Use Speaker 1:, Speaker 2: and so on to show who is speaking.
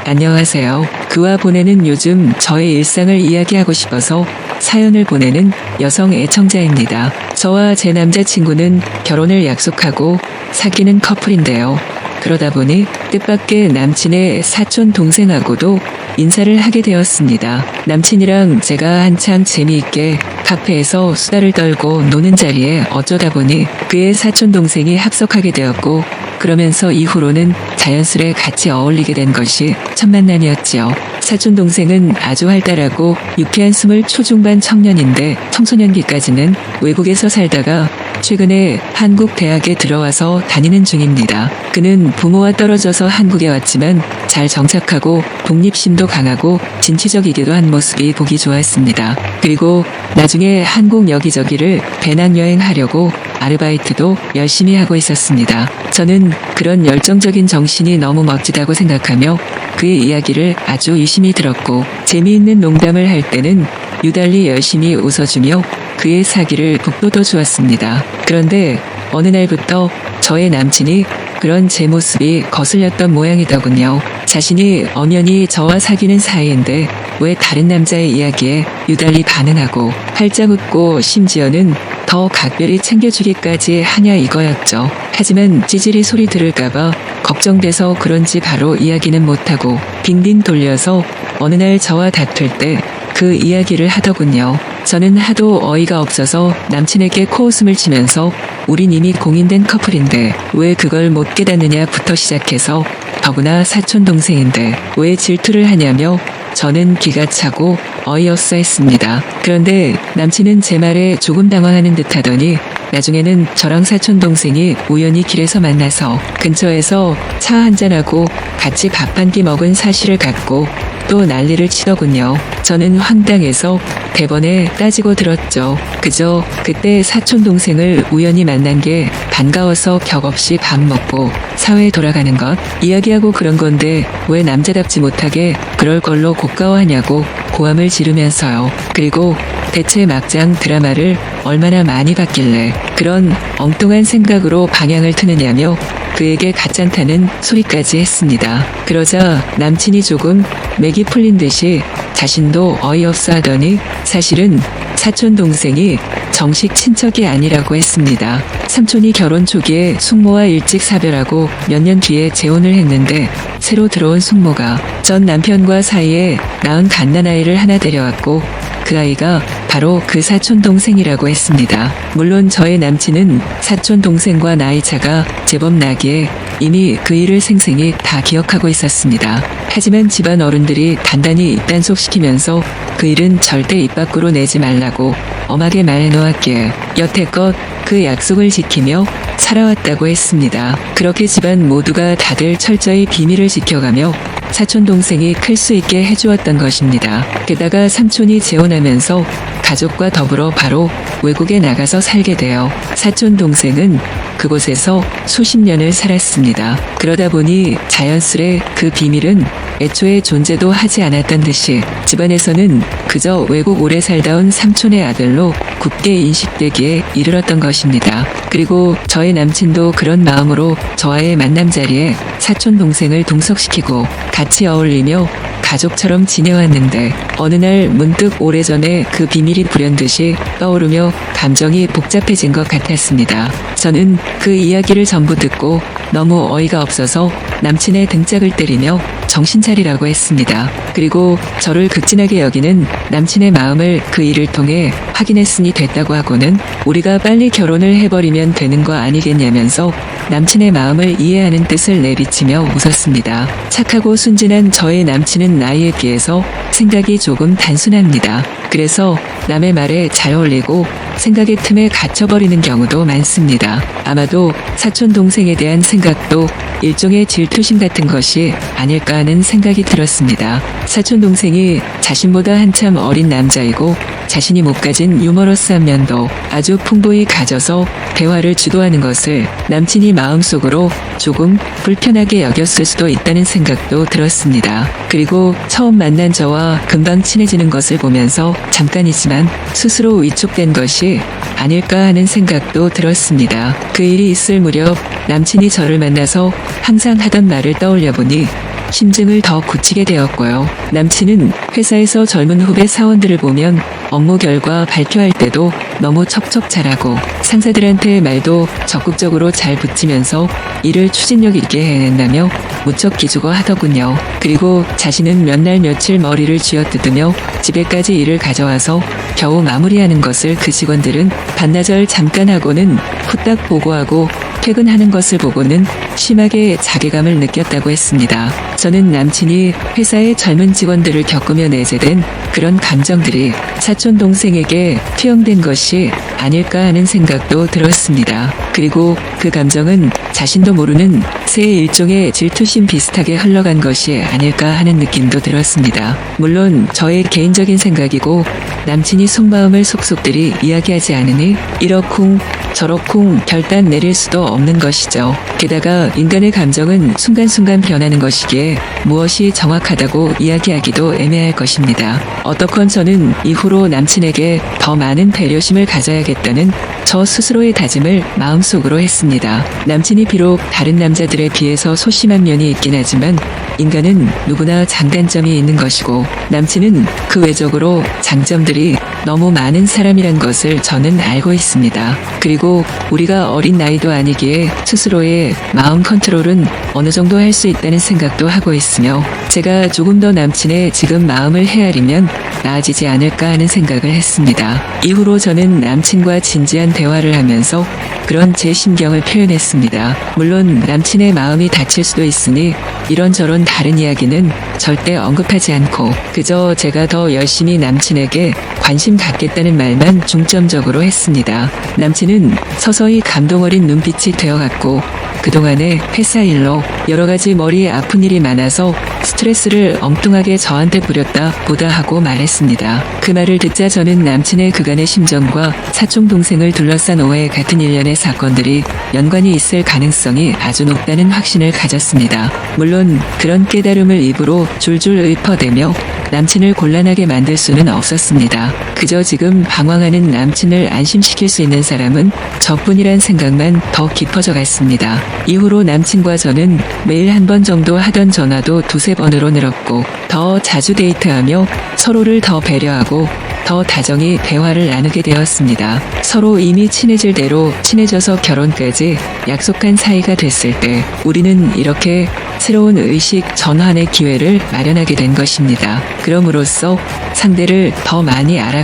Speaker 1: 안녕하세요. 그와 보내는 요즘 저의 일상을 이야기하고 싶어서 사연을 보내는 여성 애청자입니다. 저와 제 남자친구는 결혼을 약속하고 사귀는 커플인데요. 그러다 보니 뜻밖의 남친의 사촌 동생하고도 인사를 하게 되었습니다. 남친이랑 제가 한창 재미있게 카페에서 수다를 떨고 노는 자리에 어쩌다 보니 그의 사촌 동생이 합석하게 되었고, 그러면서 이후로는 자연스레 같이 어울리게 된 것이 첫 만남이었지요. 사촌 동생은 아주 활달하고 유쾌한 20 초중반 청년인데, 청소년기까지는 외국에서 살다가 최근에 한국 대학에 들어와서 다니는 중입니다. 그는 부모와 떨어져서 한국에 왔지만 잘 정착하고 독립심도 강하고 진취적이기도 한 모습이 보기 좋았습니다. 그리고 나중에 한국 여기저기를 배낭여행하려고 아르바이트도 열심히 하고 있었습니다. 저는 그런 열정적인 정신이 너무 멋지다고 생각하며 그의 이야기를 아주 유심히 들었고, 재미있는 농담을 할 때는 유달리 열심히 웃어주며 그의 사기를 북돋워 주었습니다. 그런데 어느 날부터 저의 남친이 그런 제 모습이 거슬렸던 모양이더군요. 자신이 엄연히 저와 사귀는 사이인데 왜 다른 남자의 이야기에 유달리 반응하고 활짝 웃고 심지어는 더 각별히 챙겨주기까지 하냐 이거였죠. 하지만 찌질이 소리 들을까봐 걱정돼서 그런지 바로 이야기는 못하고 빙빙 돌려서 어느 날 저와 다툴 때 그 이야기를 하더군요. 저는 하도 어이가 없어서 남친에게 코웃음을 치면서 우린 이미 공인된 커플인데 왜 그걸 못 깨닫느냐부터 시작해서 더구나 사촌 동생인데 왜 질투를 하냐며 저는 기가 차고 어이없어 했습니다. 그런데 남친은 제 말에 조금 당황하는 듯 하더니 나중에는 저랑 사촌 동생이 우연히 길에서 만나서 근처에서 차 한잔하고 같이 밥 한 끼 먹은 사실을 갖고 또 난리를 치더군요. 저는 황당해서 대번에 따지고 들었죠. 그저 그때 사촌 동생을 우연히 만난 게 반가워서 격없이 밥 먹고 사회에 돌아가는 것 이야기하고 그런 건데 왜 남자답지 못하게 그럴 걸로 고가워하냐고 고함을 지르면서요. 그리고 대체 막장 드라마를 얼마나 많이 봤길래 그런 엉뚱한 생각으로 방향을 트느냐며 그에게 가짠타는 소리까지 했습니다. 그러자 남친이 조금 맥이 풀린 듯이 자신도 어이없어 하더니 사실은 사촌 동생이 정식 친척이 아니라고 했습니다. 삼촌이 결혼 초기에 숙모와 일찍 사별하고 몇 년 뒤에 재혼을 했는데 새로 들어온 숙모가 전 남편과 사이에 낳은 갓난아이를 하나 데려왔고 그 아이가 바로 그 사촌 동생이라고 했습니다. 물론 저의 남친은 사촌 동생과 나이 차가 제법 나기에 이미 그 일을 생생히 다 기억하고 있었습니다. 하지만 집안 어른들이 단단히 입단속시키면서 그 일은 절대 입 밖으로 내지 말라고 엄하게 말해놓았기에 여태껏 그 약속을 지키며 살아왔다고 했습니다. 그렇게 집안 모두가 다들 철저히 비밀을 지켜가며 사촌 동생이 클 수 있게 해주었던 것입니다. 게다가 삼촌이 재혼하면서 가족과 더불어 바로 외국에 나가서 살게 되어 사촌 동생은 그곳에서 수십 년을 살았습니다. 그러다 보니 자연스레 그 비밀은 애초에 존재도 하지 않았던 듯이 집안에서는 그저 외국 오래 살다 온 삼촌의 아들로 굳게 인식되기에 이르렀던 것입니다. 그리고 저의 남친도 그런 마음으로 저와의 만남 자리에 사촌 동생을 동석시키고 같이 어울리며 가족처럼 지내왔는데 어느 날 문득 오래전에 그 비밀이 불현듯이 떠오르며 감정이 복잡해진 것 같았습니다. 저는 그 이야기를 전부 듣고 너무 어이가 없어서 남친의 등짝을 때리며 정신 차리라고 했습니다. 그리고 저를 극진하게 여기는 남친의 마음을 그 일을 통해 확인했으니 됐다고 하고는 우리가 빨리 결혼을 해버리면 되는 거 아니겠냐면서 남친의 마음을 이해하는 뜻을 내비치며 웃었습니다. 착하고 순진한 저의 남친은 나이에 비해서 생각이 조금 단순합니다. 그래서 남의 말에 잘 어울리고 생각의 틈에 갇혀버리는 경우도 많습니다. 아마도 사촌 동생에 대한 생각도 일종의 질투심 같은 것이 아닐까 하는 생각이 들었습니다. 사촌 동생이 자신보다 한참 어린 남자이고 자신이 못 가진 유머러스한 면도 아주 풍부히 가져서 대화를 주도하는 것을 남친이 마음속으로 조금 불편하게 여겼을 수도 있다는 생각도 들었습니다. 그리고 처음 만난 저와 금방 친해지는 것을 보면서 잠깐이지만 스스로 위축된 것이 아닐까 하는 생각도 들었습니다. 그 일이 있을 무렵 남친이 저를 만나서 항상 하던 말을 떠올려 보니 심증을 더 굳히게 되었고요. 남친은 회사에서 젊은 후배 사원들을 보면 업무 결과 발표할 때도 너무 척척 잘하고 상사들한테 말도 적극적으로 잘 붙이면서 일을 추진력 있게 해낸다며 무척 기죽어 하더군요. 그리고 자신은 몇 날 며칠 머리를 쥐어뜯으며 집에까지 일을 가져와서 겨우 마무리하는 것을 그 직원들은 반나절 잠깐 하고는 후딱 보고하고 퇴근하는 것을 보고는 심하게 자괴감을 느꼈다고 했습니다. 저는 남친이 회사의 젊은 직원들을 겪으며 내재된 그런 감정들이 사촌 동생에게 투영된 것이 아닐까 하는 생각도 들었습니다. 그리고 그 감정은 자신도 모르는 새 일종의 질투심 비슷하게 흘러간 것이 아닐까 하는 느낌도 들었습니다. 물론 저의 개인적인 생각이고 남친이 속마음을 속속들이 이야기하지 않으니 이러쿵 저러쿵 결단 내릴 수도 없는 것이죠. 게다가 인간의 감정은 순간순간 변하는 것이기에 무엇이 정확하다고 이야기하기도 애매할 것입니다. 어떻건 저는 이후로 남친에게 더 많은 배려심을 가져야겠다는 저 스스로의 다짐을 마음속으로 했습니다. 남친이 비록 다른 남자들에 비해서 소심한 면이 있긴 하지만 인간은 누구나 장단점이 있는 것이고 남친은 그 외적으로 장점들이 너무 많은 사람이란 것을 저는 알고 있습니다. 그리고 우리가 어린 나이도 아니기에 스스로의 마음 컨트롤은 어느 정도 할 수 있다는 생각도 하고 있으며 제가 조금 더 남친의 지금 마음을 헤아리면 나아지지 않을까 하는 생각을 했습니다. 이후로 저는 남친과 진지한 대화를 하면서 그런 제 심경을 표현했습니다. 물론 남친의 마음이 다칠 수도 있으니 이런저런 다른 이야기는 절대 언급하지 않고 그저 제가 더 열심히 남친에게 관심 갖겠다는 말만 중점적으로 했습니다. 남친은 서서히 감동 어린 눈빛이 되어갔고 그동안의 회사 일로 여러 가지 머리에 아픈 일이 많아서 스트레스를 엉뚱하게 저한테 부렸다 보다 하고 말했습니다. 그 말을 듣자 저는 남친의 그간의 심정과 사촌 동생을 둘러싼 오해 같은 일련의 사건들이 연관이 있을 가능성이 아주 높다는 확신을 가졌습니다. 물론 그런 깨달음을 입으로 줄줄 읊어대며 남친을 곤란하게 만들 수는 없었습니다. 그저 지금 방황하는 남친을 안심시킬 수 있는 사람은 저뿐이란 생각만 더 깊어져 갔습니다. 이후로 남친과 저는 매일 한 번 정도 하던 전화도 두세 번으로 늘었고 더 자주 데이트하며 서로를 더 배려하고 더 다정히 대화를 나누게 되었습니다. 서로 이미 친해질 대로 친해져서 결혼까지 약속한 사이가 됐을 때 우리는 이렇게 새로운 의식 전환의 기회를 마련하게 된 것입니다. 그럼으로써 상대를 더 많이 알아